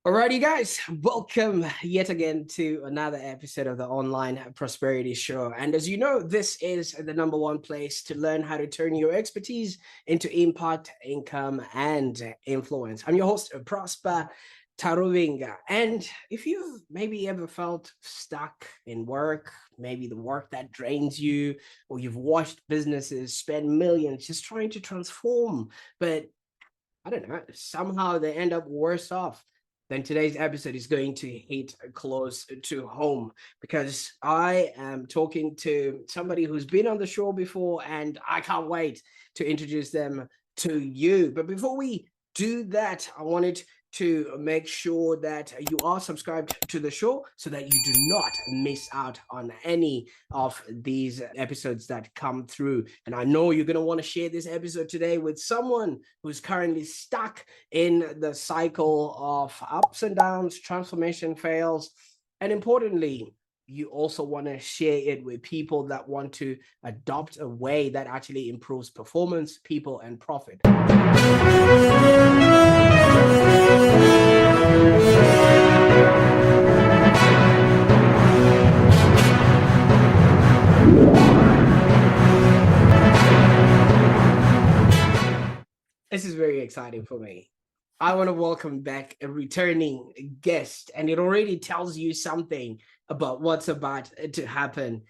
Alrighty, guys, welcome yet again to another episode of the Online Prosperity Show. And as you know, this is the number one place to learn how to turn your expertise into impact, income, and influence. I'm your host, Prosper Taruvinga. And if you've maybe ever felt stuck in work, maybe the work that drains you, or you've watched businesses spend millions just trying to transform, but I don't know, somehow they end up worse off, then today's episode is going to hit close to home because I am talking to somebody who's been on the show before and I can't wait to introduce them to you. But before we do that, I wanted to make sure that you are subscribed to the show so that you do not miss out on any of these episodes that come through. And I know you're going to want to share this episode today with someone who's currently stuck in the cycle of ups and downs, transformation fails, and importantly, you also want to share it with people that want to adopt a way that actually improves performance, people, and profit. This is very exciting for me. I want to welcome back a returning guest, and it already tells you something about what's about to happen,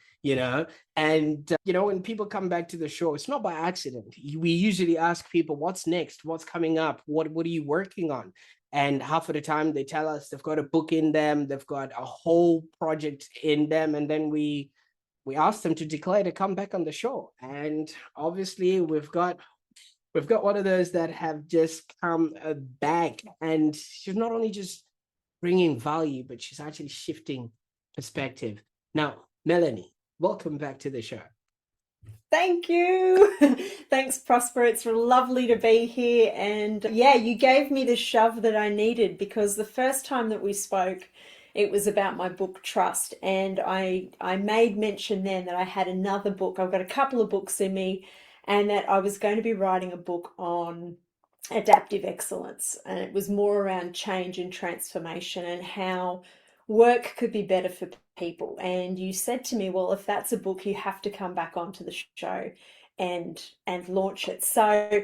And, when people come back to the show, it's not by accident. We usually ask people, what's next? What's coming up? What are you working on? And half of the time they tell us they've got a book in them, they've got a whole project in them, and then we ask them to declare to come back on the show. And obviously we've got one of those that have just come back, and she's not only just bringing value, but she's actually shifting perspective. Now, Melanie, welcome back to the show. Thank you. Thanks, Prosper. It's lovely to be here. And yeah, you gave me the shove that I needed, because the first time that we spoke, it was about my book Trust. And I made mention then that I had another book. I've got a couple of books in me, and that I was going to be writing a book on adaptive excellence. And it was more around change and transformation and how work could be better for people. And you said to me, well, if that's a book, you have to come back onto the show and launch it. So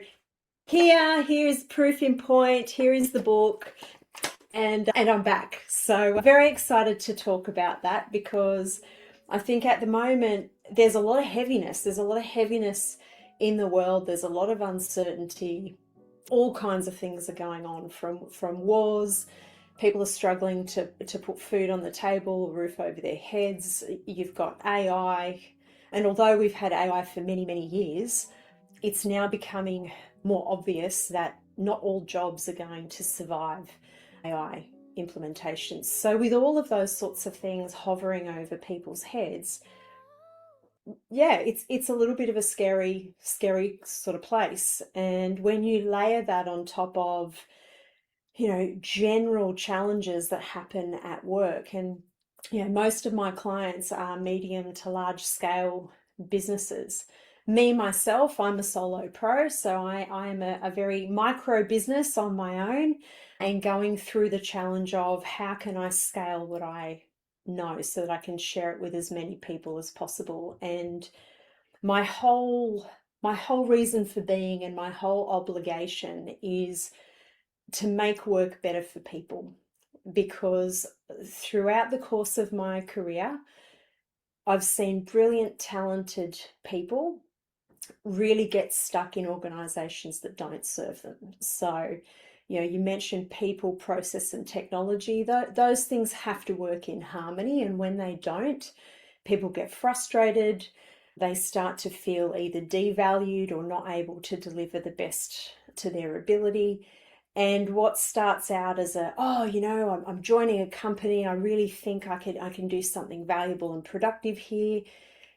here's proof in point. Here is the book. And I'm back. So I'm very excited to talk about that, because I think at the moment there's a lot of heaviness. There's a lot of heaviness in the world. There's a lot of uncertainty. All kinds of things are going on, from wars. People are struggling to put food on the table, a roof over their heads. You've got AI. And although we've had AI for many, many years, it's now becoming more obvious that not all jobs are going to survive AI implementations. So with all of those sorts of things hovering over people's heads, yeah, it's a little bit of a scary sort of place. And when you layer that on top of, general challenges that happen at work, and most of my clients are medium to large scale businesses. Me, myself, I'm a solo pro, so I am a very micro business on my own, and going through the challenge of how can I scale what I know so that I can share it with as many people as possible. And my whole reason for being and my whole obligation is to make work better for people, because throughout the course of my career, I've seen brilliant, talented people really get stuck in organizations that don't serve them. So, you mentioned people, process, and technology. Those things have to work in harmony. And when they don't, people get frustrated. They start to feel either devalued or not able to deliver the best to their ability. And what starts out as I'm joining a company, I really think I can do something valuable and productive here,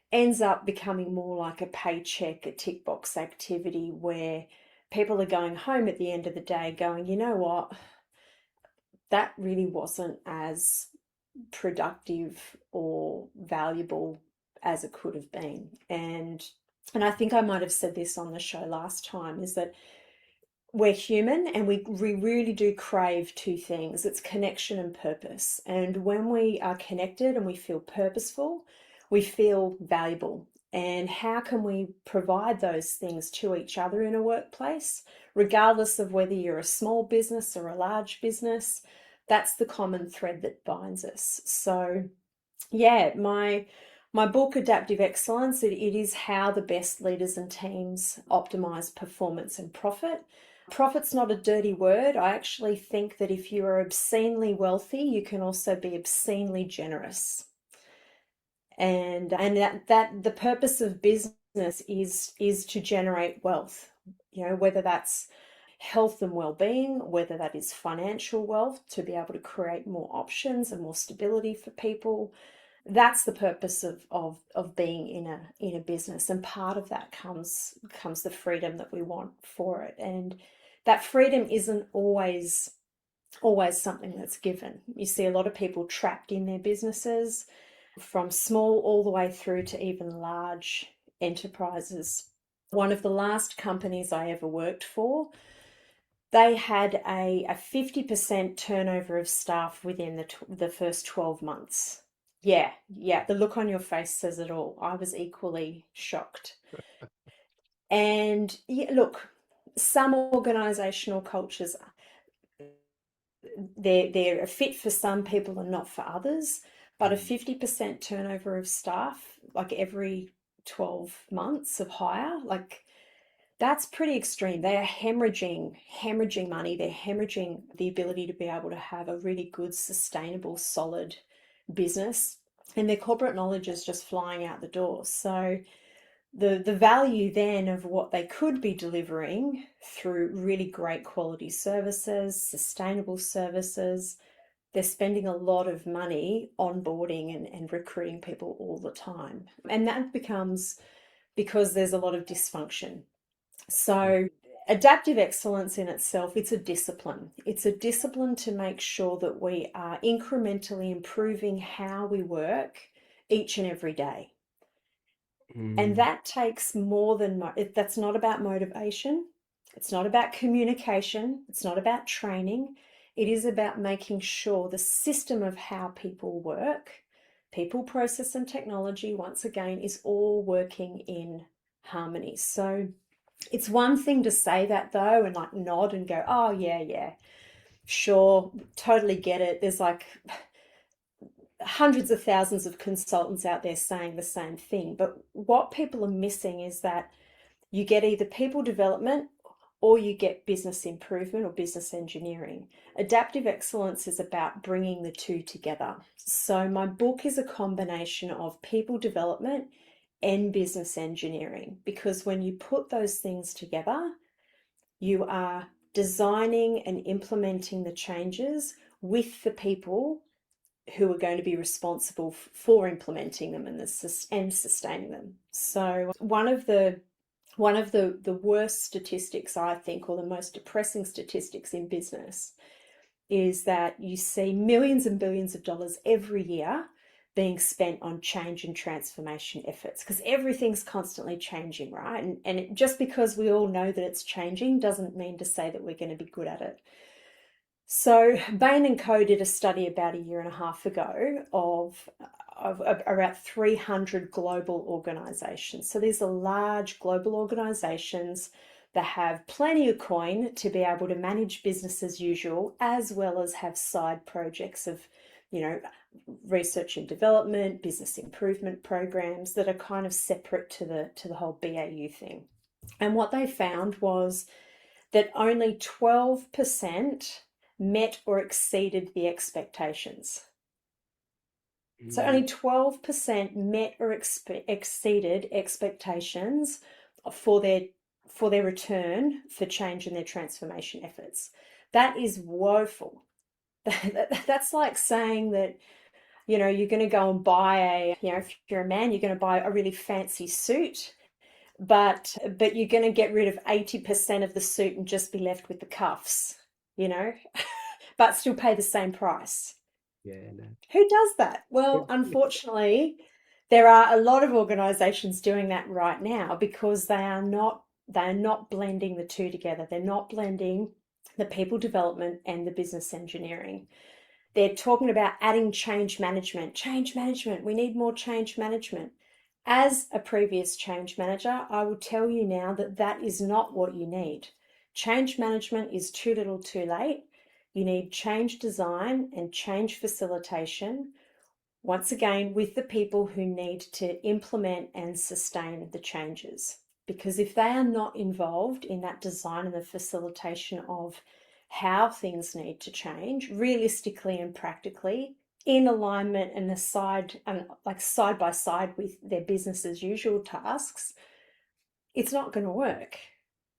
ends up becoming more like a paycheck, a tick box activity, where people are going home at the end of the day going, you know what, that really wasn't as productive or valuable as it could have been. And I think I might have said this on the show last time, is that we're human, and we really do crave two things. It's connection and purpose. And when we are connected and we feel purposeful, we feel valuable. And how can we provide those things to each other in a workplace, regardless of whether you're a small business or a large business? That's the common thread that binds us. So yeah, my book, Adaptive Excellence, it is how the best leaders and teams optimize performance and profit. Profit's not a dirty word. I actually think that if you are obscenely wealthy, you can also be obscenely generous. And that the purpose of business is to generate wealth. You know, whether that's health and well-being, whether that is financial wealth to be able to create more options and more stability for people. That's the purpose of being in a business, and part of that comes the freedom that we want for it. And that freedom isn't always something that's given. You see a lot of people trapped in their businesses, from small all the way through to even large enterprises. One of the last companies I ever worked for, they had a 50% turnover of staff within the first 12 months. Yeah, yeah. The look on your face says it all. I was equally shocked. And yeah, look, some organizational cultures, they're a fit for some people and not for others. But a 50% turnover of staff, like every 12 months of hire, like that's pretty extreme. They are hemorrhaging money. They're hemorrhaging the ability to be able to have a really good, sustainable, solid business. And their corporate knowledge is just flying out the door. So the value then of what they could be delivering through really great quality services, sustainable services, they're spending a lot of money onboarding and recruiting people all the time. And that becomes because there's a lot of dysfunction. So adaptive excellence in itself, it's a discipline. It's a discipline to make sure that we are incrementally improving how we work each and every day. And Mm. that takes more than, that's not about motivation. It's not about communication. It's not about training. It is about making sure the system of how people work, people, process, and technology, once again, is all working in harmony. So it's one thing to say that though, and like nod and go, oh, yeah, yeah, sure, totally get it. There's like hundreds of thousands of consultants out there saying the same thing. But what people are missing is that you get either people development or you get business improvement or business engineering. Adaptive excellence is about bringing the two together. So my book is a combination of people development and business engineering, because when you put those things together, you are designing and implementing the changes with the people who are going to be responsible for implementing them and sustaining them. So one of the worst statistics, I think, or the most depressing statistics in business, is that you see millions and billions of dollars every year being spent on change and transformation efforts, because everything's constantly changing, right? And just because we all know that it's changing doesn't mean to say that we're going to be good at it. So Bain and Co did a study about a year and a half ago of about 300 global organizations. So these are large global organizations that have plenty of coin to be able to manage business as usual, as well as have side projects of, you know, research and development, business improvement programs that are kind of separate to the whole BAU thing. And what they found was that only 12% met or exceeded the expectations. So only 12% met or exceeded expectations for their return for change in their transformation efforts. That is woeful. That's like saying that, you know, you're going to go and buy if you're a man, you're going to buy a really fancy suit, but you're going to get rid of 80% of the suit and just be left with the cuffs, you know, but still pay the same price. Yeah, no. Who does that? Well, unfortunately, there are a lot of organizations doing that right now because they are not They're not blending the two together. They're not blending the people development and the business engineering. They're talking about adding change management. Change management, we need more change management. As a previous change manager, I will tell you now that that is not what you need. Change management is too little too late. You need change design and change facilitation, once again, with the people who need to implement and sustain the changes. Because if they are not involved in that design and the facilitation of how things need to change, realistically and practically, in alignment and aside, and like side by side with their business as usual tasks, it's not going to work.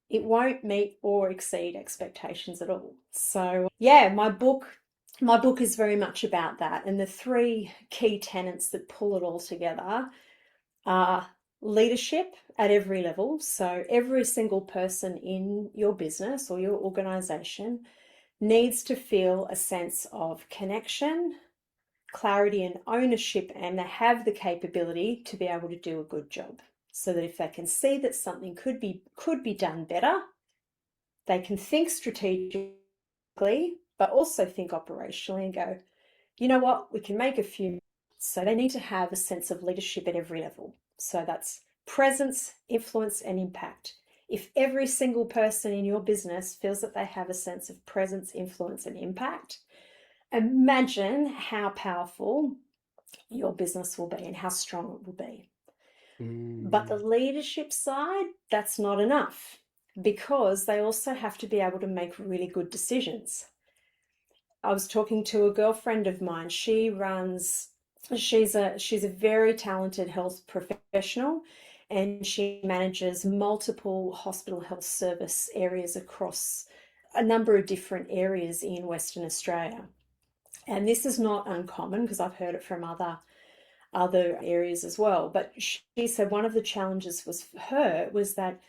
It won't meet or exceed expectations at all. So yeah, my book is very much about that. And the three key tenets that pull it all together are leadership at every level. So every single person in your business or your organization needs to feel a sense of connection, clarity, and ownership, and they have the capability to be able to do a good job. So that if they can see that something could be done better, they can think strategically, but also think operationally and go, you know what, we can make a few. So they need to have a sense of leadership at every level. So that's presence, influence, and impact. If every single person in your business feels that they have a sense of presence, influence, and impact, imagine how powerful your business will be and how strong it will be. But the leadership side, that's not enough, because they also have to be able to make really good decisions. I was talking to a girlfriend of mine. She's a very talented health professional, and she manages multiple hospital health service areas across a number of different areas in Western Australia. And this is not uncommon, because I've heard it from other areas as well. But she said one of the challenges for her was that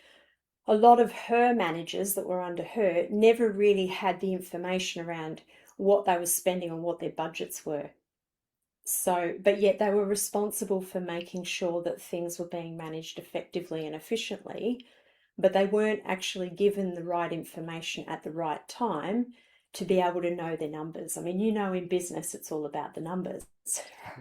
a lot of her managers that were under her never really had the information around what they were spending and what their budgets were. So, but yet they were responsible for making sure that things were being managed effectively and efficiently, but they weren't actually given the right information at the right time to be able to know their numbers. I mean, in business, it's all about the numbers,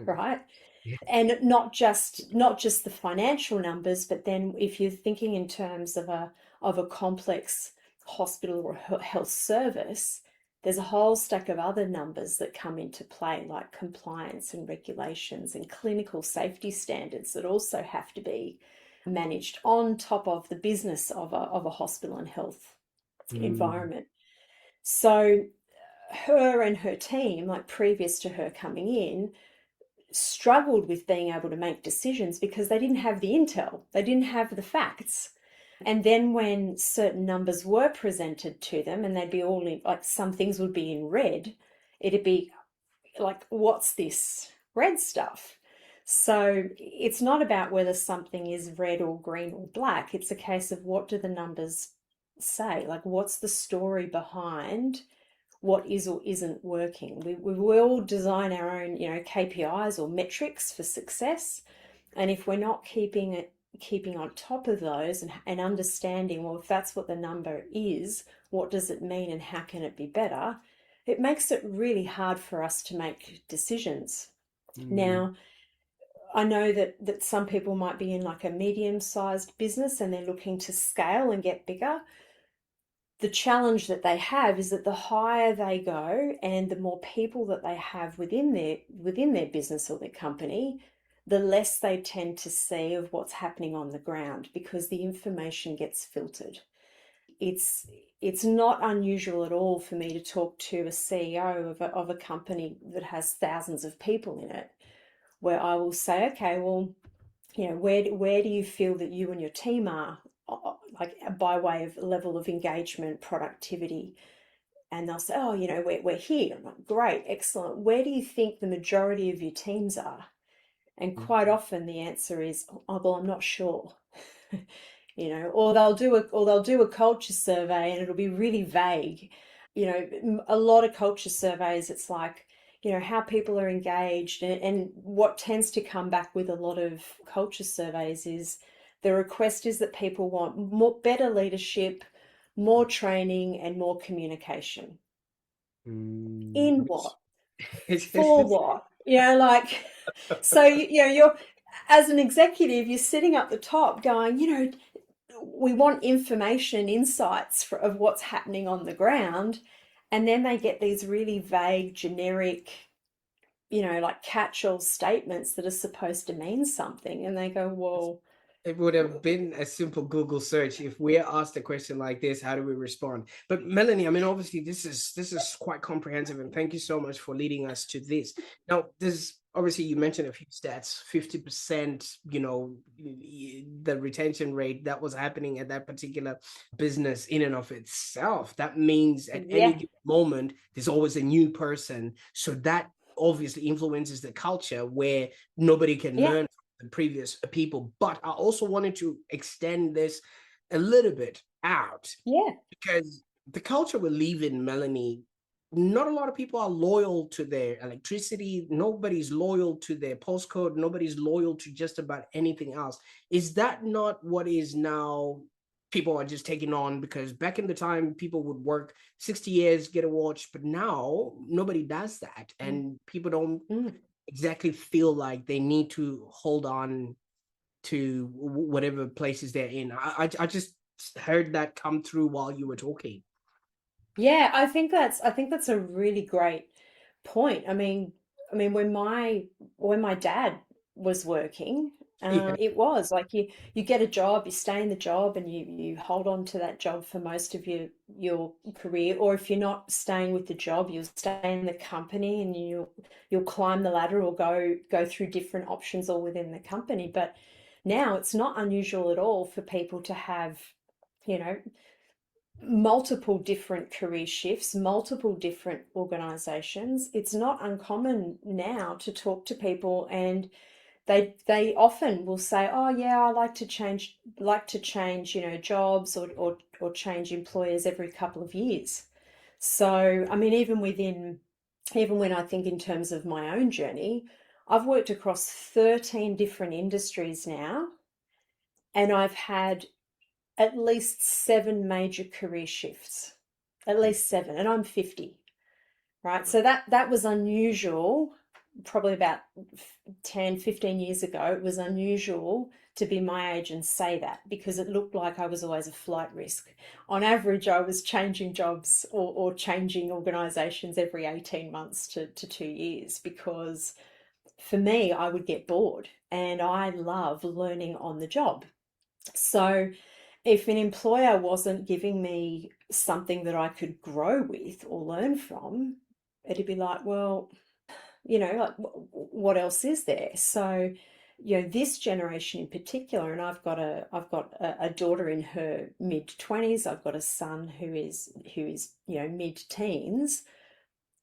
right? Yeah. And not just the financial numbers, but then if you're thinking in terms of a complex hospital or health service, there's a whole stack of other numbers that come into play, like compliance and regulations and clinical safety standards that also have to be managed on top of the business of a hospital and health environment. So her and her team, like previous to her coming in, struggled with being able to make decisions because they didn't have the intel, they didn't have the facts. And then when certain numbers were presented to them, and they'd be all in, like some things would be in red, it'd be like, what's this red stuff? So it's not about whether something is red or green or black. It's a case of, what do the numbers say? Like, what's the story behind what is or isn't working? We will design our own, KPIs or metrics for success. And if we're not keeping on top of those and understanding, well, if that's what the number is, what does it mean and how can it be better? It makes it really hard for us to make decisions. Now, I know that some people might be in like a medium-sized business and they're looking to scale and get bigger. The challenge that they have is that the higher they go and the more people that they have within their business or their company, the less they tend to see of what's happening on the ground, because the information gets filtered. It's not unusual at all for me to talk to a CEO of a company that has thousands of people in it, where I will say, okay, well, where do you feel that you and your team are, like by way of level of engagement, productivity? And they'll say, oh, we're here. I'm like, great, excellent. Where do you think the majority of your teams are? And quite often the answer is, oh, well, I'm not sure. Or they'll do a culture survey and it'll be really vague. A lot of culture surveys, it's like, how people are engaged, and what tends to come back with a lot of culture surveys is The request is that people want better leadership, more training, and more communication. Mm. In what? It's For what? Like, so, you're, as an executive, you're sitting up the top going, we want information, insights of what's happening on the ground. And then they get these really vague, generic, like catch-all statements that are supposed to mean something. And they go, well, It would have been a simple Google search if we're asked a question like this. How do we respond? But Melanie, I mean, obviously, this is quite comprehensive, and thank you so much for leading us to this. Now, there's obviously you mentioned a few stats, 50%. The retention rate that was happening at that particular business in and of itself. That means at any yeah, given moment, there's always a new person. So that obviously influences the culture where nobody can yeah, learn the previous people. But I also wanted to extend this a little bit out yeah, because the culture we live in, Melanie, not a lot of people are loyal to their electricity. Nobody's loyal to their postcode. Nobody's loyal to just about anything else. Is that not what is now? People are just taking on because back in the time, people would work 60 years, get a watch, but now nobody does that. And people don't mm. exactly feel like they need to hold on to whatever places they're in. I just heard that come through while you were talking. Yeah, I think that's a really great point. I mean, when my dad was working, Yeah. it was like you get a job, you stay in the job, and you hold on to that job for most of your career. Or if you're not staying with the job, you'll stay in the company, and you'll climb the ladder or go through different options all within the company. But now it's not unusual at all for people to have, you know, multiple different career shifts, multiple different organizations. It's not uncommon now to talk to people, and they often will say, "Oh yeah, I like to change, jobs or change employers every couple of years." So, I mean, even when I think in terms of my own journey, I've worked across 13 different industries now, and I've had at least 7 major career shifts, at least 7, and I'm 50, right? So that was unusual. Probably about 10, 15 years ago, it was unusual to be my age and say that, because it looked like I was always a flight risk. On average, I was changing jobs or changing organizations every 18 months to 2 years, because for me, I would get bored, and I love learning on the job. So if an employer wasn't giving me something that I could grow with or learn from, it'd be like, well, like what else is there? So, this generation in particular, and I've got a daughter in her mid-20s. I've got a son who is mid-teens,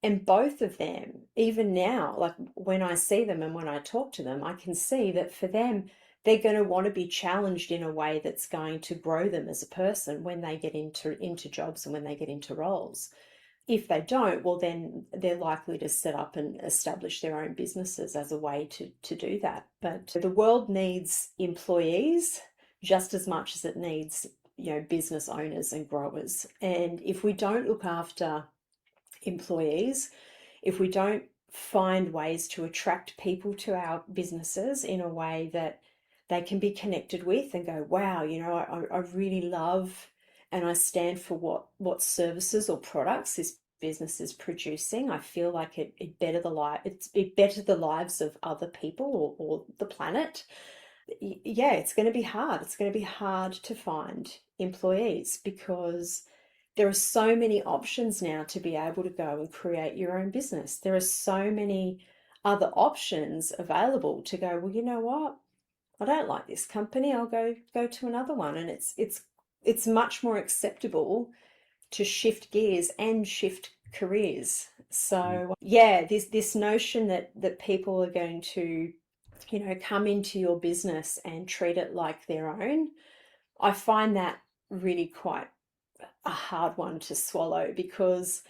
and both of them, even now, like when I see them and when I talk to them, I can see that for them, they're going to want to be challenged in a way that's going to grow them as a person when they get into jobs and when they get into roles. If they don't, well, then they're likely to set up and establish their own businesses as a way to do that. But the world needs employees just as much as it needs, business owners and growers. And if we don't look after employees, if we don't find ways to attract people to our businesses in a way that they can be connected with and go, wow, I really love and I stand for what services or products this business is producing. I feel like it better the lives of other people or the planet. Yeah, it's going to be hard. It's going to be hard to find employees, because there are so many options now to be able to go and create your own business. There are so many other options available to go, well, you know what? I don't like this company. I'll go to another one. And it's much more acceptable to shift gears and shift careers. So yeah, this notion that people are going to, come into your business and treat it like their own, I find that really quite a hard one to swallow, because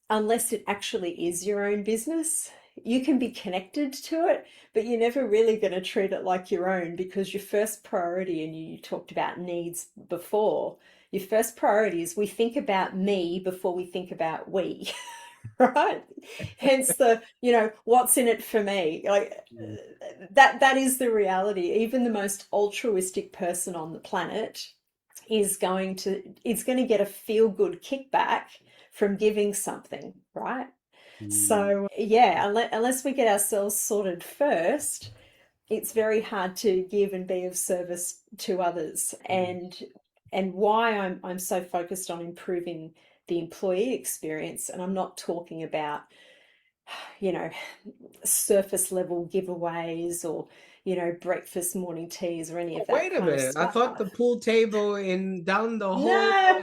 unless it actually is your own business, you can be connected to it, but you're never really going to treat it like your own, because your first priority, and you talked about needs before, your first priority is we think about me before we think about we, right? Hence the, what's in it for me? Like Mm. that is the reality. Even the most altruistic person on the planet is going to get a feel good kickback from giving something, right? Mm. So yeah, unless we get ourselves sorted first, it's very hard to give and be of service to others. And why I'm so focused on improving the employee experience, and I'm not talking about, you know, surface level giveaways or, breakfast morning teas or any Oh, of that wait a kind of minute. I stuff. thought the pool table in down the hall. No.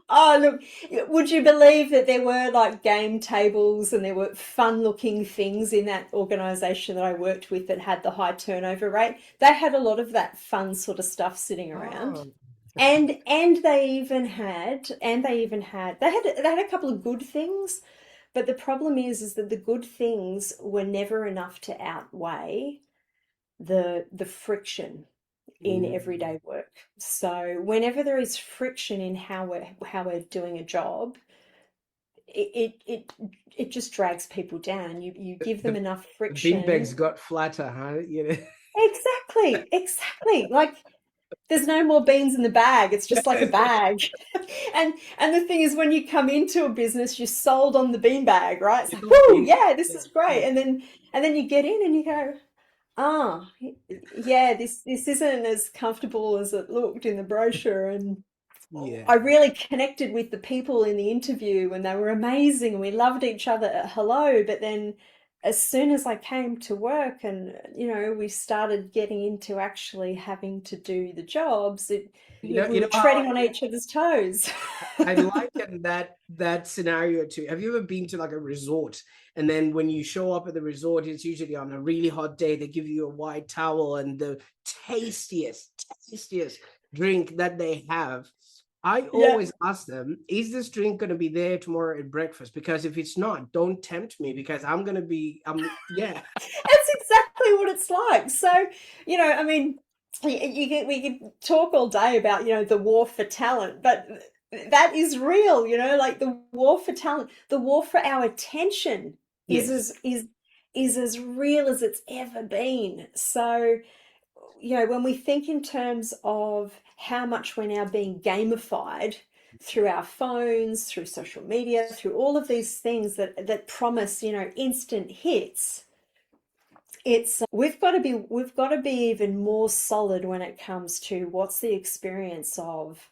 Oh, look, would you believe that there were like game tables and there were fun looking things in that organization that I worked with that had the high turnover rate? They had a lot of that fun sort of stuff sitting around. Oh, And they had a couple of good things, but the problem is that the good things were never enough to outweigh the friction in mm. everyday work. So whenever there is friction in how we're doing a job, it just drags people down. You give them The, enough the beanbags friction. got flatter, huh? Exactly, exactly. Like there's no more beans in the bag. It's just like a bag. And the thing is, when you come into a business, you're sold on the bean bag, right? It's You like, know, whoo, you, yeah, this yeah, is great. yeah, And then you get in and you go, ah, yeah, this isn't as comfortable as it looked in the brochure. And yeah. I really connected with the people in the interview, and they were amazing, and we loved each other at hello. But then as soon as I came to work and, we started getting into actually having to do the jobs, we You were know how treading on each other's toes. I liken that scenario to, have you ever been to like a resort, and then when you show up at the resort, it's usually on a really hot day, they give you a white towel and the tastiest drink that they have. I Yeah. always ask them, is this drink going to be there tomorrow at breakfast? Because if it's not, don't tempt me, because I'm going to be, yeah. That's exactly what it's like. So, I mean, we could talk all day about, the war for talent, but that is real, like the war for talent, the war for our attention is Yes. as real as it's ever been. So, when we think in terms of how much we're now being gamified through our phones, through social media, through all of these things that promise, instant hits, it's we've got to be even more solid when it comes to what's the experience of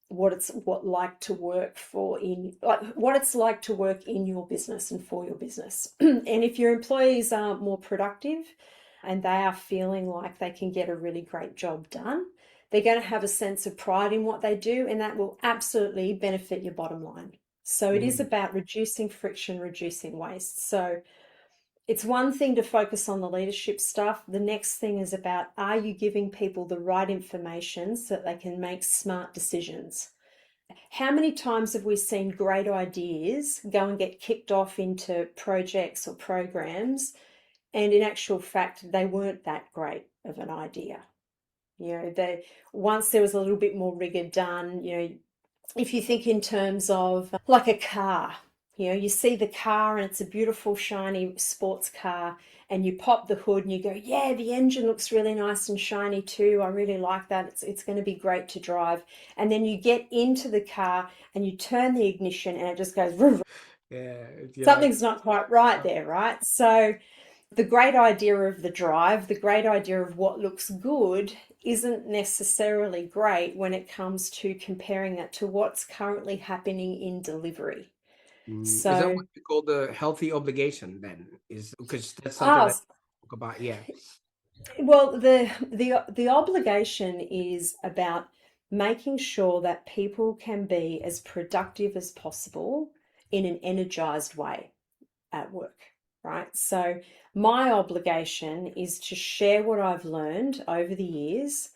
what like to work for in like what it's like to work in your business and for your business. And if your employees are more productive and they are feeling like they can get a really great job done, they're going to have a sense of pride in what they do, and that will absolutely benefit your bottom line. So it is Mm. about reducing friction, reducing waste. So it's one thing to focus on the leadership stuff. The next thing is about, are you giving people the right information so that they can make smart decisions? How many times have we seen great ideas go and get kicked off into projects or programs, and in actual fact, they weren't that great of an idea? Once there was a little bit more rigor done, if you think in terms of like a car, you see the car and it's a beautiful, shiny sports car, and you pop the hood and you go, yeah, the engine looks really nice and shiny too. I really like that. It's going to be great to drive. And then you get into the car and you turn the ignition and it just goes, Yeah. You're like, something's not quite right there, right? So the great idea of the drive, the great idea of what looks good isn't necessarily great when it comes to comparing that to what's currently happening in delivery. is that So, what you call the healthy obligation then? Is because that's something ah, that talk about, yeah. well, the obligation is about making sure that people can be as productive as possible in an energized way at work, right? So my obligation is to share what I've learned over the years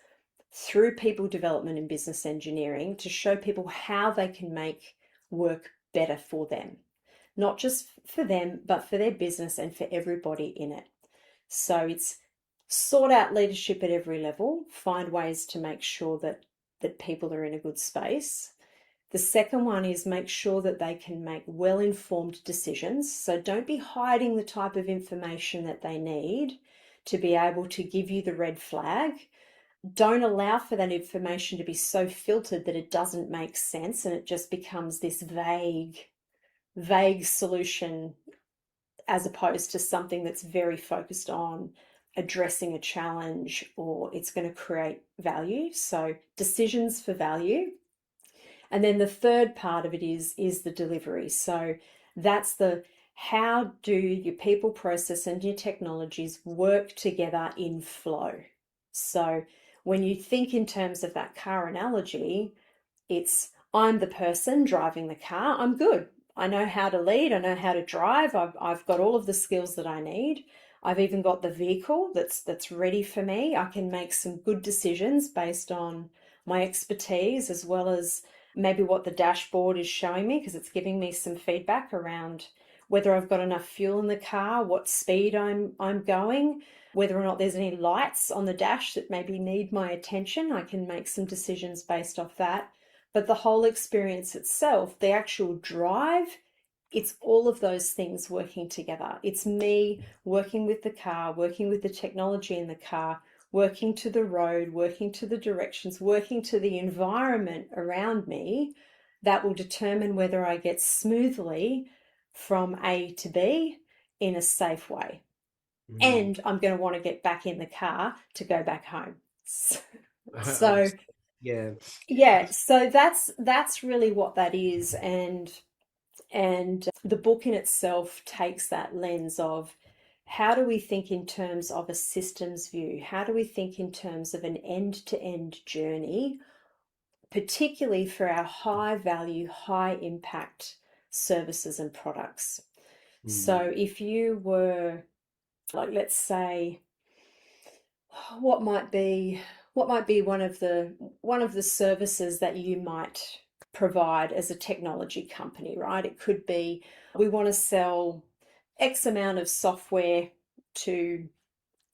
through people development and business engineering to show people how they can make work better for them. not just for them, but for their business and for everybody in it. So it's sort out leadership at every level, find ways to make sure that people are in a good space. The second one is make sure that they can make well-informed decisions. So don't be hiding the type of information that they need to be able to give you the red flag. Don't allow for that information to be so filtered that it doesn't make sense and it just becomes this vague solution, as opposed to something that's very focused on addressing a challenge, or it's going to create value. So decisions for value. And then the third part of it is the delivery. So that's the how do your people, process, and your technologies work together in flow. So when you think in terms of that car analogy, it's I'm the person driving the car. I'm good. I know how to lead. I know how to drive. I've got all of the skills that I need. I've even got the vehicle that's ready for me. I can make some good decisions based on my expertise, as well as maybe what the dashboard is showing me, because it's giving me some feedback around whether I've got enough fuel in the car, what speed I'm going, whether or not there's any lights on the dash that maybe need my attention. I can make some decisions based off that. But the whole experience itself, the actual drive, it's all of those things working together. It's me working with the car, working with the technology in the car, working to the road, working to the directions, working to the environment around me that will determine whether I get smoothly from A to B in a safe way. Mm. And I'm going to want to get back in the car to go back home. So Yeah. yeah, so that's really what that is. And the book in itself takes that lens of how do we think in terms of a systems view? How do we think in terms of an end-to-end journey, particularly for our high value, high impact services and products? Mm. So if you were, like, let's say, what might be one of the services that you might provide as a technology company, right? It could be we want to sell X amount of software to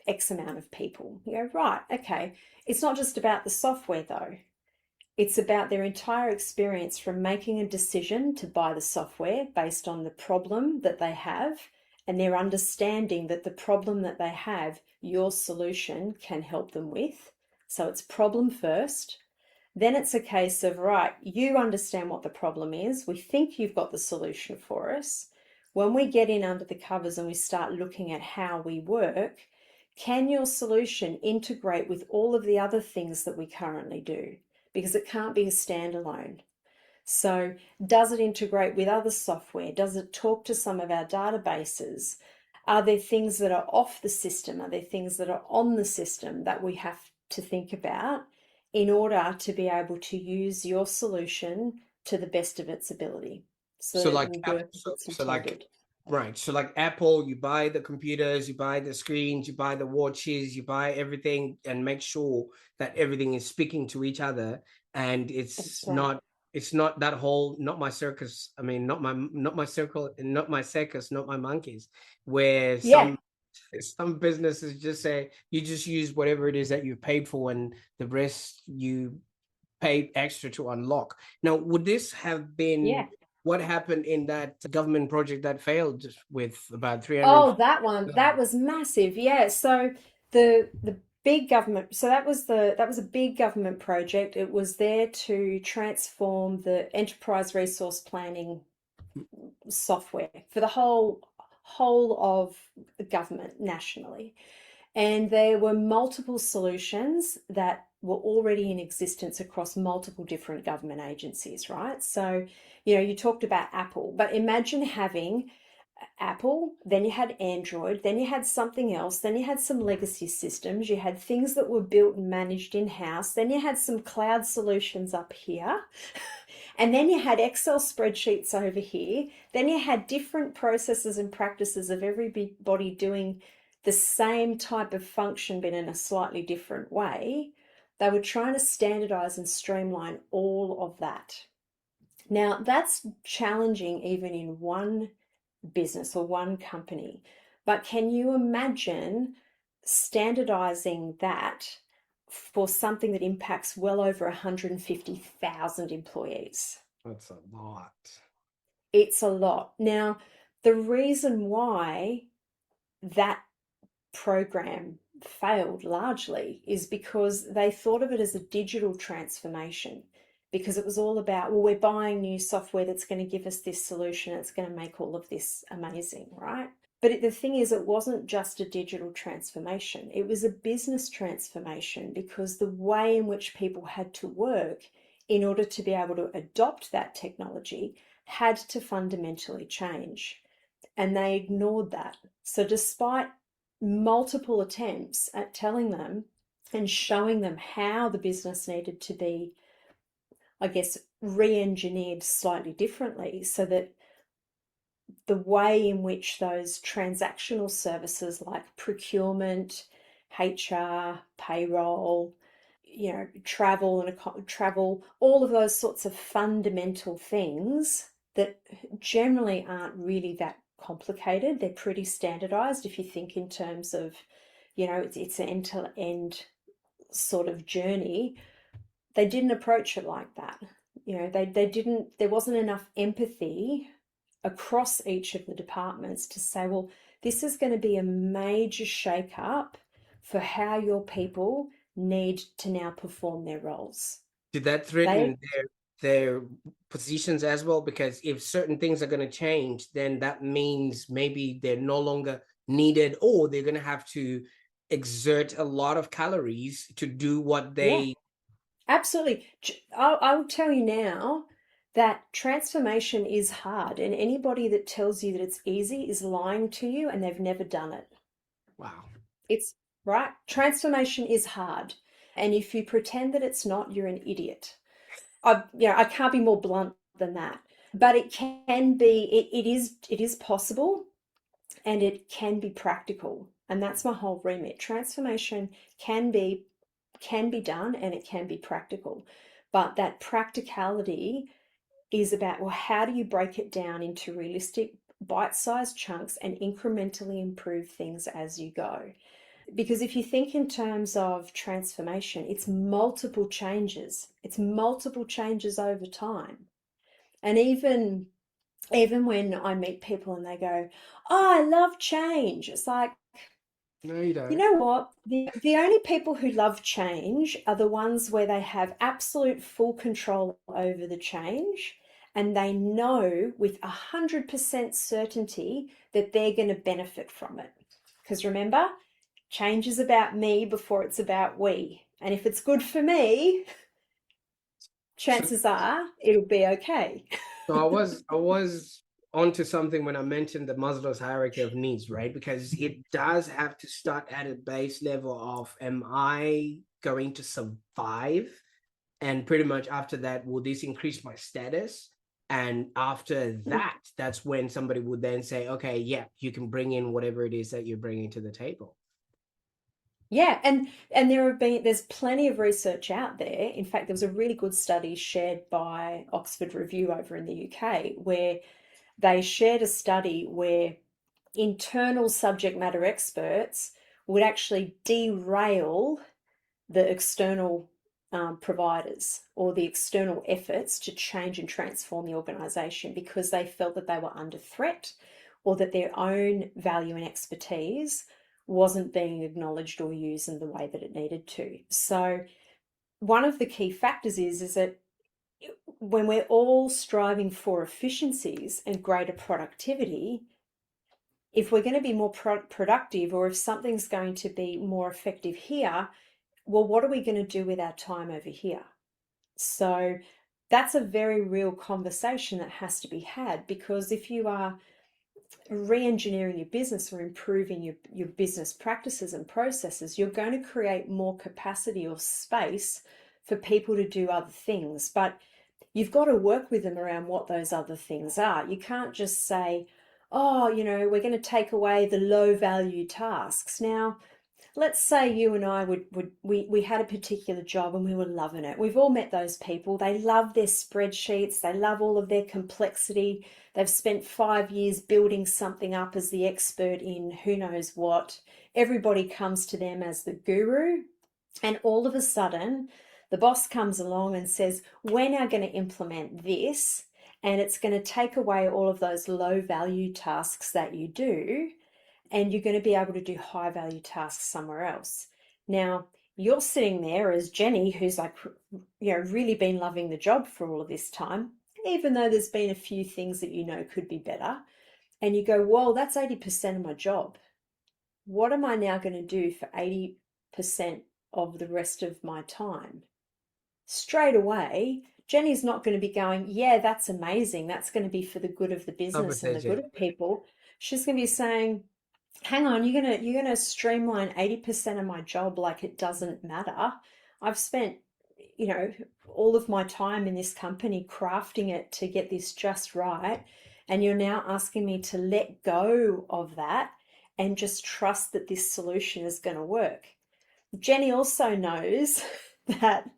X amount of people. You go, right, okay. It's not just about the software though. It's about their entire experience from making a decision to buy the software based on the problem that they have and their understanding that the problem that they have, your solution can help them with. So it's problem first. Then it's a case of, right, you understand what the problem is. We think you've got the solution for us. When we get in under the covers and we start looking at how we work, can your solution integrate with all of the other things that we currently do? Because it can't be a standalone. So does it integrate with other software? Does it talk to some of our databases? Are there things that are off the system? Are there things that are on the system that we have to think about in order to be able to use your solution to the best of its ability so So that it like will work as so, it's so like intended? right. So like Apple, you buy the computers, you buy the screens, you buy the watches, you buy everything and make sure that everything is speaking to each other and That's right. it's not that whole not my circus, I mean not my circle, not my circus, not my monkeys, where Yeah. some businesses just say you just use whatever it is that you paid for and the rest you pay extra to unlock. Now, would this have been Yeah. what happened in that government project that failed with about 300? Oh, that one, that was massive. Yeah. So the big government, so that was a big government project. It was there to transform the enterprise resource planning software for the whole of the government nationally. And there were multiple solutions that were already in existence across multiple different government agencies, right? So, you talked about Apple, but imagine having Apple, then you had Android, then you had something else, then you had some legacy systems, you had things that were built and managed in house, then you had some cloud solutions up here, and then you had Excel spreadsheets over here, then you had different processes and practices of everybody doing the same type of function but in a slightly different way. They were trying to standardize and streamline all of that. Now, that's challenging even in one business or one company. But can you imagine standardizing that for something that impacts well over 150,000 employees? That's a lot. It's a lot. Now, the reason why that program failed largely is because they thought of it as a digital transformation, because it was all about, well, we're buying new software that's going to give us this solution, it's going to make all of this amazing, right? But the thing is, it wasn't just a digital transformation, it was a business transformation, because the way in which people had to work in order to be able to adopt that technology had to fundamentally change. And they ignored that. So, despite multiple attempts at telling them and showing them how the business needed to be, I guess, re engineered slightly differently, so that the way in which those transactional services like procurement, HR, payroll, travel, all of those sorts of fundamental things that generally aren't really that complicated. They're pretty standardized if you think in terms of, it's an end to end sort of journey. They didn't approach it like that. They didn't, there wasn't enough empathy across each of the departments to say, well, this is going to be a major shake up for how your people need to now perform their roles. Did that They, threaten their positions as well? Because if certain things are going to change, then that means maybe they're no longer needed, or they're going to have to exert a lot of calories to do what yeah, they. absolutely. I'll tell you now that transformation is hard, and anybody that tells you that it's easy is lying to you and they've never done it. Wow. It's right. Transformation is hard. And if you pretend that it's not, you're an idiot. I can't be more blunt than that. But it can be, it is possible, and it can be practical. And that's my whole remit. Transformation can be done, and it can be practical. But that practicality is about, well, how do you break it down into realistic bite-sized chunks and incrementally improve things as you go? Because if you think in terms of transformation, it's multiple changes. It's multiple changes over time. And even when I meet people and they go, "Oh, I love change." It's like, No, you you don't. know what? The only people who love change are the ones where they have absolute full control over the change, and they know with 100% certainty that they're going to benefit from it. Because remember, change is about me before it's about we. And if it's good for me, So, chances are it'll be okay. so I was onto something when I mentioned the Maslow's hierarchy of needs, right? Because it does have to start at a base level of, am I going to survive? And pretty much after that, will this increase my status? And after that, that's when somebody would then say, okay, yeah, you can bring in whatever it is that you're bringing to the table. Yeah, and there's plenty of research out there. In fact, there was a really good study shared by Oxford Review over in the UK, where they shared a study where internal subject matter experts would actually derail the external providers or the external efforts to change and transform the organization, because they felt that they were under threat, or that their own value and expertise wasn't being acknowledged or used in the way that it needed to. So one of the key factors is that when we're all striving for efficiencies and greater productivity, if we're going to be more productive, or if something's going to be more effective here, well, what are we going to do with our time over here? So that's a very real conversation that has to be had, because if you are re-engineering your business or improving your business practices and processes, you're going to create more capacity or space for people to do other things. But you've got to work with them around what those other things are. You can't just say, oh, we're going to take away the low value tasks. Now, let's say you and I we had a particular job and we were loving it. We've all met those people. They love their spreadsheets. They love all of their complexity. They've spent 5 years building something up as the expert in who knows what. Everybody comes to them as the guru. And all of a sudden, the boss comes along and says, we're now going to implement this, and it's going to take away all of those low value tasks that you do, and you're going to be able to do high value tasks somewhere else. Now, you're sitting there as Jenny, who's like, really been loving the job for all of this time, even though there's been a few things that could be better. And you go, well, that's 80% of my job. What am I now going to do for 80% of the rest of my time? Straight away, Jenny's not going to be going, yeah, that's amazing. That's going to be for the good of the business and the good of people. She's going to be saying, hang on, you're gonna streamline 80% of my job like it doesn't matter. I've spent, all of my time in this company crafting it to get this just right. And you're now asking me to let go of that and just trust that this solution is going to work. Jenny also knows that,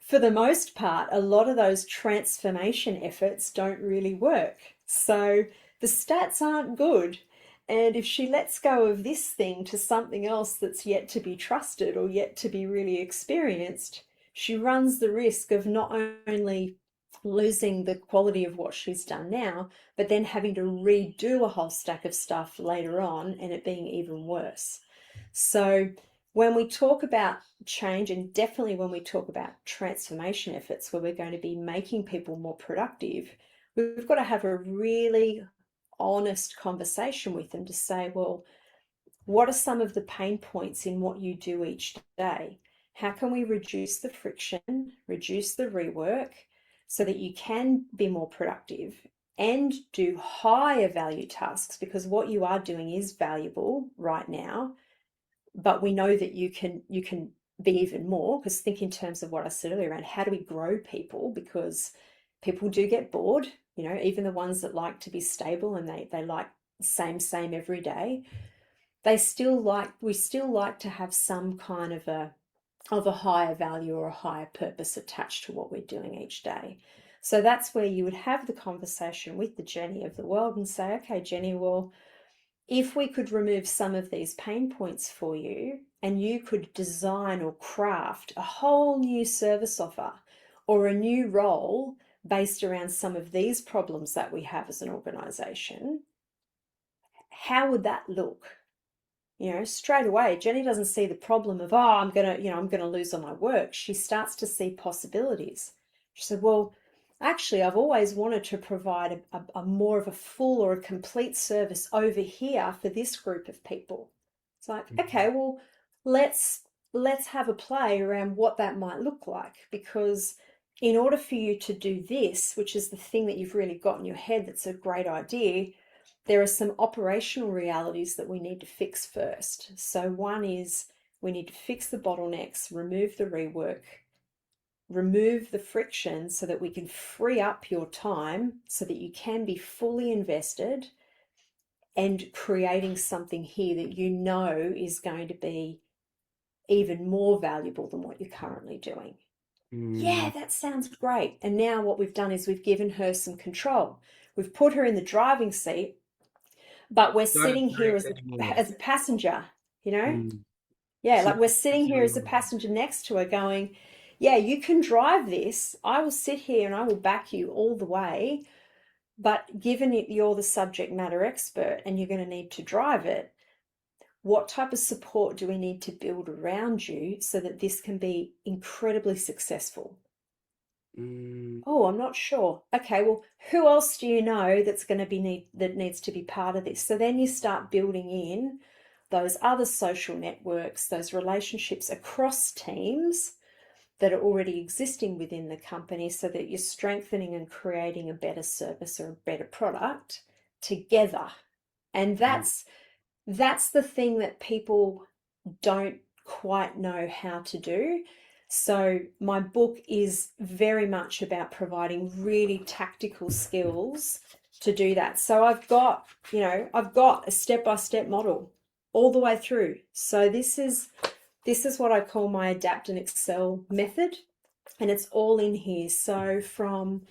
for the most part, a lot of those transformation efforts don't really work. So the stats aren't good. And if she lets go of this thing to something else that's yet to be trusted or yet to be really experienced, she runs the risk of not only losing the quality of what she's done now, but then having to redo a whole stack of stuff later on and it being even worse. So when we talk about change, and definitely when we talk about transformation efforts where we're going to be making people more productive, we've got to have a really honest conversation with them to say, well, what are some of the pain points in what you do each day? How can we reduce the friction, reduce the rework so that you can be more productive and do higher value tasks? Because what you are doing is valuable right now, but we know that you can be even more, because think in terms of what I said earlier around how do we grow people, because people do get bored, even the ones that like to be stable and they like same every day, we still like to have some kind of a higher value or a higher purpose attached to what we're doing each day. So that's where you would have the conversation with the Jenny of the world and say, okay, Jenny, well, if we could remove some of these pain points for you and you could design or craft a whole new service offer or a new role based around some of these problems that we have as an organization, how would that look? Straight away, Jenny doesn't see the problem of, I'm going to lose all my work. She starts to see possibilities. She said, well, actually, I've always wanted to provide a more of a full or a complete service over here for this group of people. It's like, okay, well, let's have a play around what that might look like, because in order for you to do this, which is the thing that you've really got in your head that's a great idea, there are some operational realities that we need to fix first. So one is we need to fix the bottlenecks, remove the rework, remove the friction so that we can free up your time so that you can be fully invested and creating something here that is going to be even more valuable than what you're currently doing. Yeah, that sounds great. And now what we've done is we've given her some control. We've put her in the driving seat, but we're sitting here as a passenger, Yeah, like we're sitting here as a passenger next to her going, yeah, you can drive this. I will sit here and I will back you all the way. But given you're the subject matter expert and you're going to need to drive it, what type of support do we need to build around you so that this can be incredibly successful? Oh, I'm not sure. Okay, well, who else do you know that's going to be that needs to be part of this? So then you start building in those other social networks, those relationships across teams that are already existing within the company so that you're strengthening and creating a better service or a better product together. And that's the thing that people don't quite know how to do. So my book is very much about providing really tactical skills to do that. So I've got a step-by-step model all the way through. So this is what I call my adapt and excel method, and it's all in here. So from,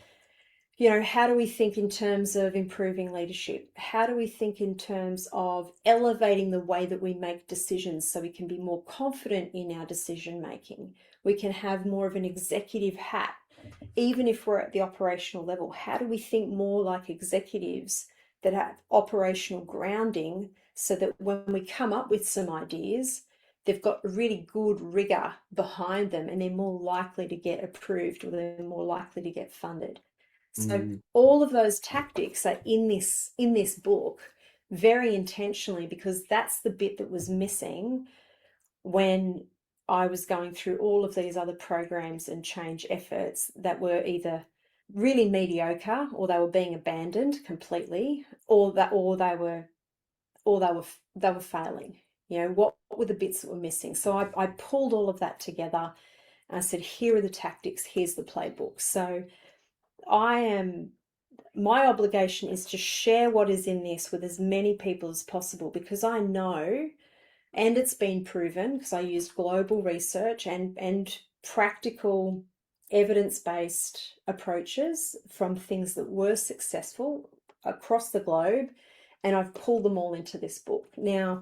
how do we think in terms of improving leadership? How do we think in terms of elevating the way that we make decisions so we can be more confident in our decision making? We can have more of an executive hat, even if we're at the operational level. How do we think more like executives that have operational grounding so that when we come up with some ideas, they've got really good rigor behind them and they're more likely to get approved or they're more likely to get funded. So all of those tactics are in this book very intentionally, because that's the bit that was missing when I was going through all of these other programs and change efforts that were either really mediocre or they were being abandoned completely, or they were failing. What were the bits that were missing? So I pulled all of that together and I said, here are the tactics, here's the playbook. So my obligation is to share what is in this with as many people as possible, because I know, and it's been proven, because I used global research and practical evidence-based approaches from things that were successful across the globe, and I've pulled them all into this book. Now,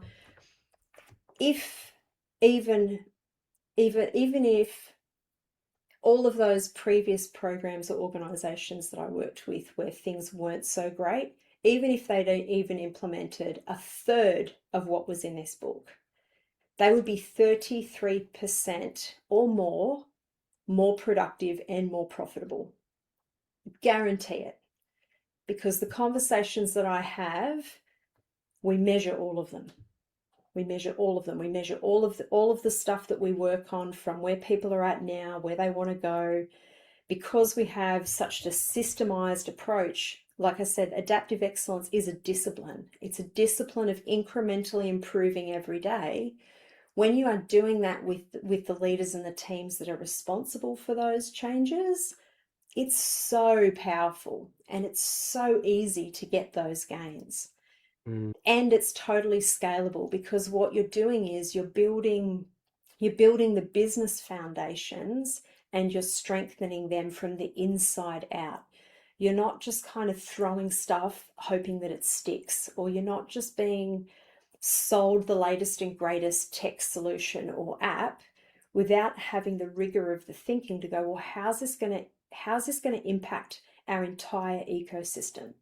if even if all of those previous programs or organizations that I worked with where things weren't so great, even if they'd even implemented a third of what was in this book, they would be 33% or more productive and more profitable. Guarantee it. Because the conversations that I have, we measure all of them. We measure all of them. We measure all of the stuff that we work on, from where people are at now, where they want to go. Because we have such a systemized approach, like I said, adaptive excellence is a discipline. It's a discipline of incrementally improving every day. When you are doing that with the leaders and the teams that are responsible for those changes, it's so powerful and it's so easy to get those gains. And it's totally scalable, because what you're doing is you're building the business foundations and you're strengthening them from the inside out. You're not just kind of throwing stuff hoping that it sticks, or you're not just being sold the latest and greatest tech solution or app without having the rigor of the thinking to go, well, how's this going to impact our entire ecosystem?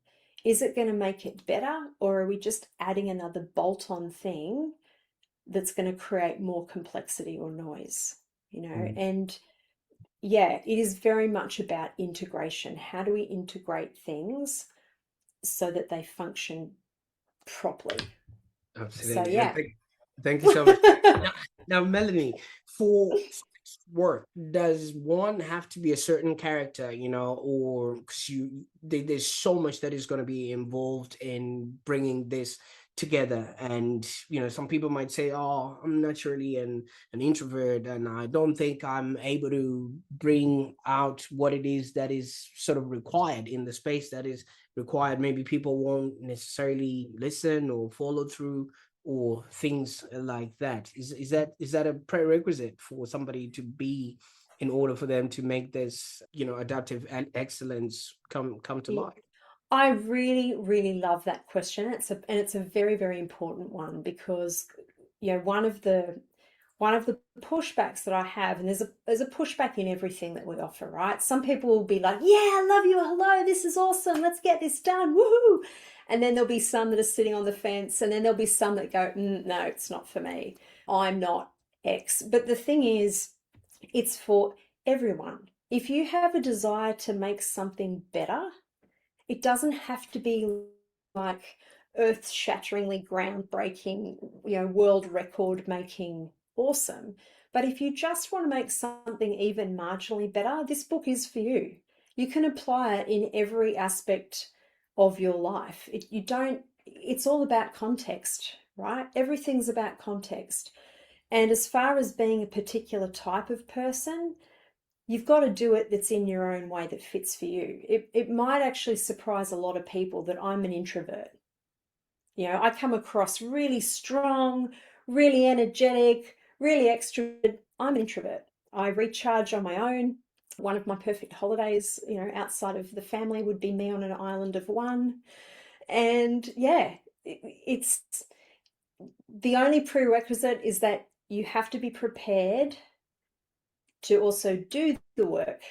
Is it going to make it better, or are we just adding another bolt-on thing that's going to create more complexity or noise? And yeah, it is very much about integration. How do we integrate things so that they function properly? Absolutely. So yeah. Thank you so much. Now, Melanie, for work, does one have to be a certain character, or because there's so much that is going to be involved in bringing this together? And some people might say, oh, I'm naturally an introvert and I don't think I'm able to bring out what it is that is sort of required in the space that is required. Maybe people won't necessarily listen or follow through, or things like that. Is that a prerequisite for somebody to be, in order for them to make this adaptive and excellence come to life? I really, really love that question. It's a very, very important one, because one of the pushbacks that I have, and there's a pushback in everything that we offer, right? Some people will be like, yeah, I love you, hello, this is awesome, let's get this done, woohoo! And then there'll be some that are sitting on the fence, and then there'll be some that go, no, it's not for me. I'm not X. But the thing is, it's for everyone. If you have a desire to make something better, it doesn't have to be like earth-shatteringly groundbreaking, world record making awesome. But if you just want to make something even marginally better, this book is for you. You can apply it in every aspect of your life. It's all about context, right? Everything's about context. And as far as being a particular type of person, you've got to do it that's in your own way that fits for you. It might actually surprise a lot of people that I'm an introvert. I come across really strong, really energetic, really extroverted. I'm an introvert. I recharge on my own. One of my perfect holidays, outside of the family, would be me on an island of one. And yeah, it's the only prerequisite is that you have to be prepared to also do the work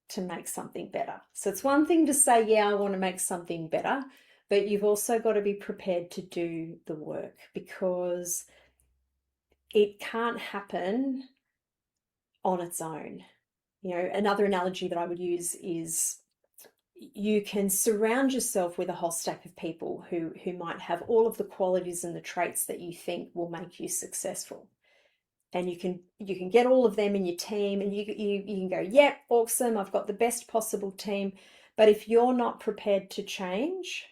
to make something better. So it's one thing to say, yeah, I want to make something better, but you've also got to be prepared to do the work, because it can't happen on its own. Another analogy that I would use is you can surround yourself with a whole stack of people who might have all of the qualities and the traits that you think will make you successful. And you can get all of them in your team, and you can go, yep, awesome, I've got the best possible team. But if you're not prepared to change,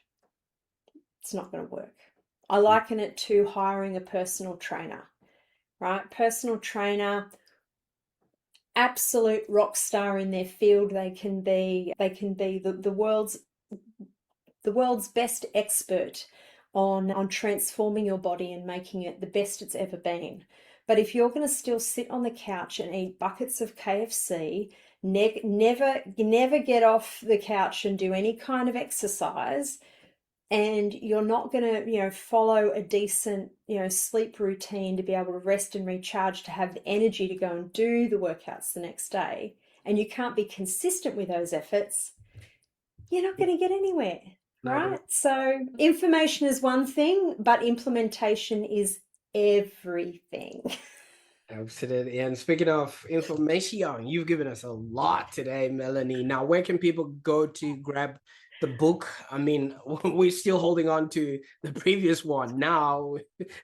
it's not going to work. I liken it to hiring a personal trainer, right? Personal trainer, absolute rock star in their field. They can be the world's best expert on transforming your body and making it the best it's ever been. But if you're going to still sit on the couch and eat buckets of KFC, never get off the couch and do any kind of exercise, and you're not going to, follow a decent, sleep routine to be able to rest and recharge, to have the energy to go and do the workouts the next day, and you can't be consistent with those efforts, you're not going to get anywhere, right? So information is one thing, but implementation is everything. Absolutely. And speaking of information, you've given us a lot today, Melanie. Now, where can people go to grab the book? I mean, we're still holding on to the previous one. Now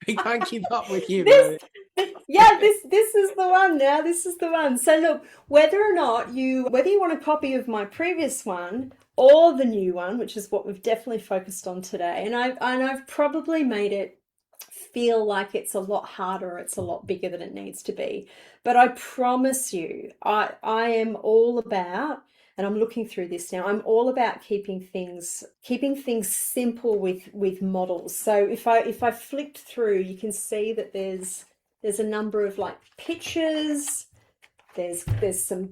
we can't keep up with you, this, man. this is the one now. This is the one. So look, whether you want a copy of my previous one or the new one, which is what we've definitely focused on today, and I've probably made it feel like it's a lot harder, it's a lot bigger than it needs to be. But I promise you, I am all about, and I'm looking through this now, I'm all about keeping things simple with models. So if I flicked through, you can see that there's a number of like pictures, there's some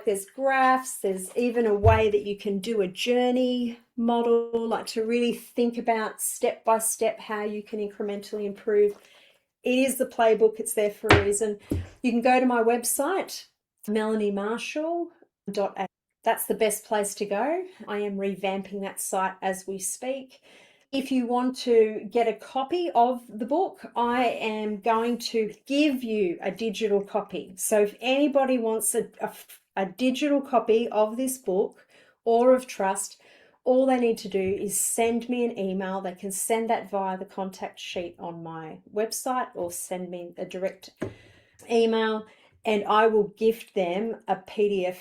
there's graphs, there's even a way that you can do a journey model, like to really think about step by step how you can incrementally improve. It is the playbook, it's there for a reason. You can go to my website, melaniemarshall.a. That's the best place to go. I am revamping that site as we speak. If you want to get a copy of the book, I am going to give you a digital copy. So if anybody wants a digital copy of this book or of Trust, all they need to do is send me an email. They can send that via the contact sheet on my website, or send me a direct email, and I will gift them a PDF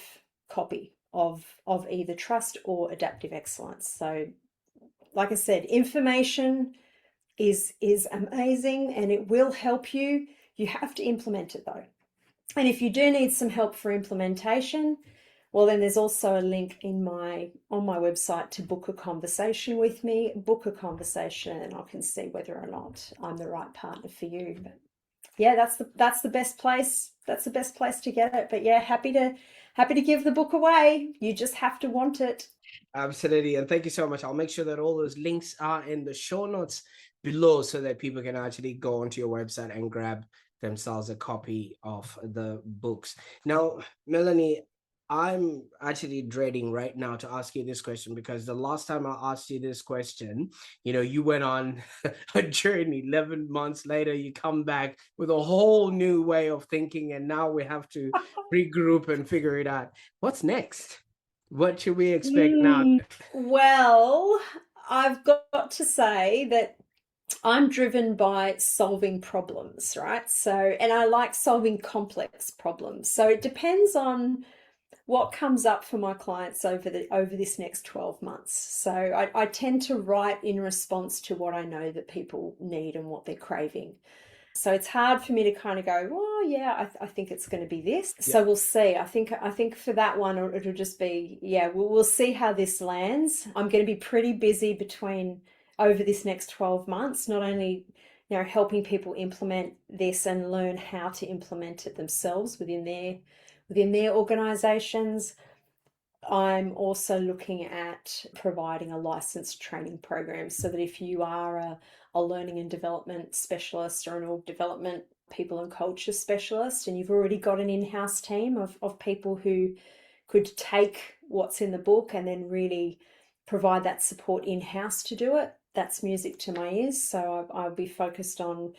copy of either Trust or Adaptive Excellence. So like I said, information is amazing and it will help you. You have to implement it though. And if you do need some help for implementation, well, then there's also a link on my website to book a conversation with me. Book a conversation and I can see whether or not I'm the right partner for you. But yeah, that's the best place. That's the best place to get it. But yeah, happy to give the book away. You just have to want it. Absolutely. And thank you so much. I'll make sure that all those links are in the show notes below so that people can actually go onto your website and grab themselves a copy of the books. Now, Melanie, I'm actually dreading right now to ask you this question, because the last time I asked you this question, you went on a journey. 11 months later, you come back with a whole new way of thinking, and now we have to regroup and figure it out. What's next? What should we expect now? Well, I've got to say that I'm driven by solving problems, right? So, and I like solving complex problems. So it depends on what comes up for my clients over this next 12 months. So I tend to write in response to what I know that people need and what they're craving. So it's hard for me to kind of go, oh yeah, I think it's going to be this. So we'll see. I think for that one, it'll just be, yeah, we'll see how this lands. I'm going to be pretty busy between over this next 12 months, not only helping people implement this and learn how to implement it themselves within their organizations. I'm also looking at providing a licensed training program so that if you are a learning and development specialist or an org development people and culture specialist, and you've already got an in-house team of people who could take what's in the book and then really provide that support in-house to do it, that's music to my ears. So I'll be focused on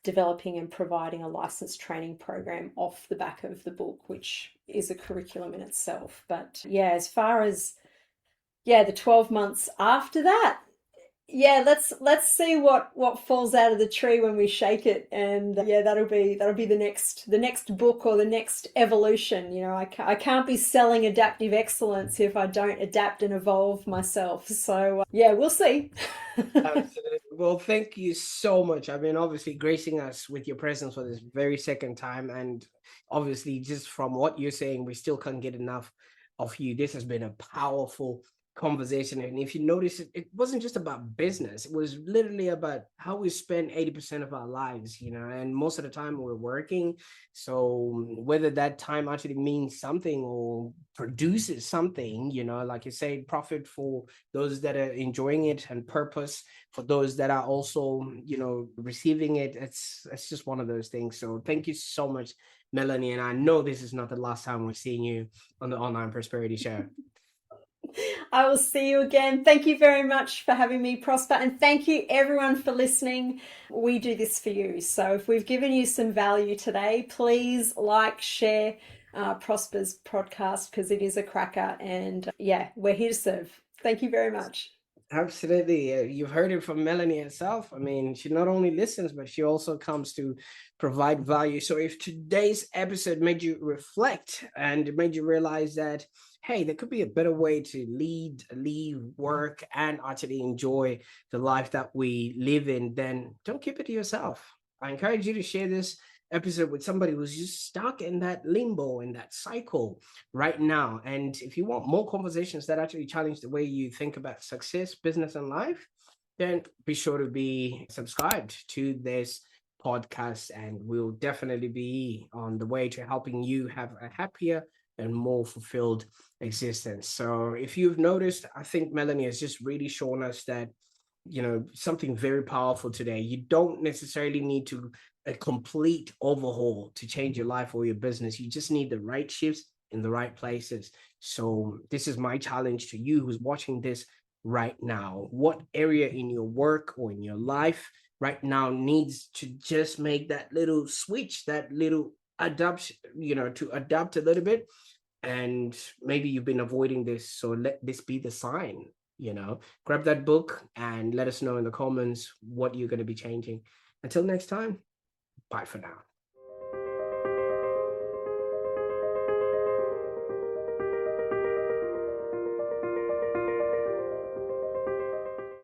developing and providing a licensed training program off the back of the book, which is a curriculum in itself. But yeah, as far as the 12 months after that, let's see what falls out of the tree when we shake it, and that'll be the next book or the next evolution. I can't be selling adaptive excellence if I don't adapt and evolve myself. So we'll see. Absolutely. Well, thank you so much. I mean, obviously, gracing us with your presence for this very second time. And obviously, just from what you're saying, we still can't get enough of you. This has been a powerful conversation. And if you notice, it wasn't just about business, it was literally about how we spend 80% of our lives, and most of the time we're working. So whether that time actually means something or produces something, like you say, profit for those that are enjoying it and purpose for those that are also receiving it, it's just one of those things. So thank you so much, Melanie, and I know this is not the last time we're seeing you on the Online Prosperity Show. I will see you again. Thank you very much for having me, Prosper, and thank you everyone for listening. We do this for you, so if we've given you some value today, please like, share Prosper's podcast, because it is a cracker, and we're here to serve. Thank you very much. Absolutely. You've heard it from Melanie herself. I mean, she not only listens, but she also comes to provide value. So if today's episode made you reflect and made you realize that, hey, there could be a better way to leave, work, and actually enjoy the life that we live in, then don't keep it to yourself. I encourage you to share this episode with somebody who's just stuck in that limbo, in that cycle right now. And if you want more conversations that actually challenge the way you think about success, business, and life, then be sure to be subscribed to this podcast, and we'll definitely be on the way to helping you have a happier and more fulfilled existence. So if you've noticed, I think Melanie has just really shown us that something very powerful today. You don't necessarily need to a complete overhaul to change your life or your business. You just need the right shifts in the right places. So this is my challenge to you who's watching this right now. What area in your work or in your life right now needs to just make that little switch, that little adapt, to adapt a little bit? And maybe you've been avoiding this, so let this be the sign. Grab that book and let us know in the comments what you're going to be changing. Until next time, bye for now.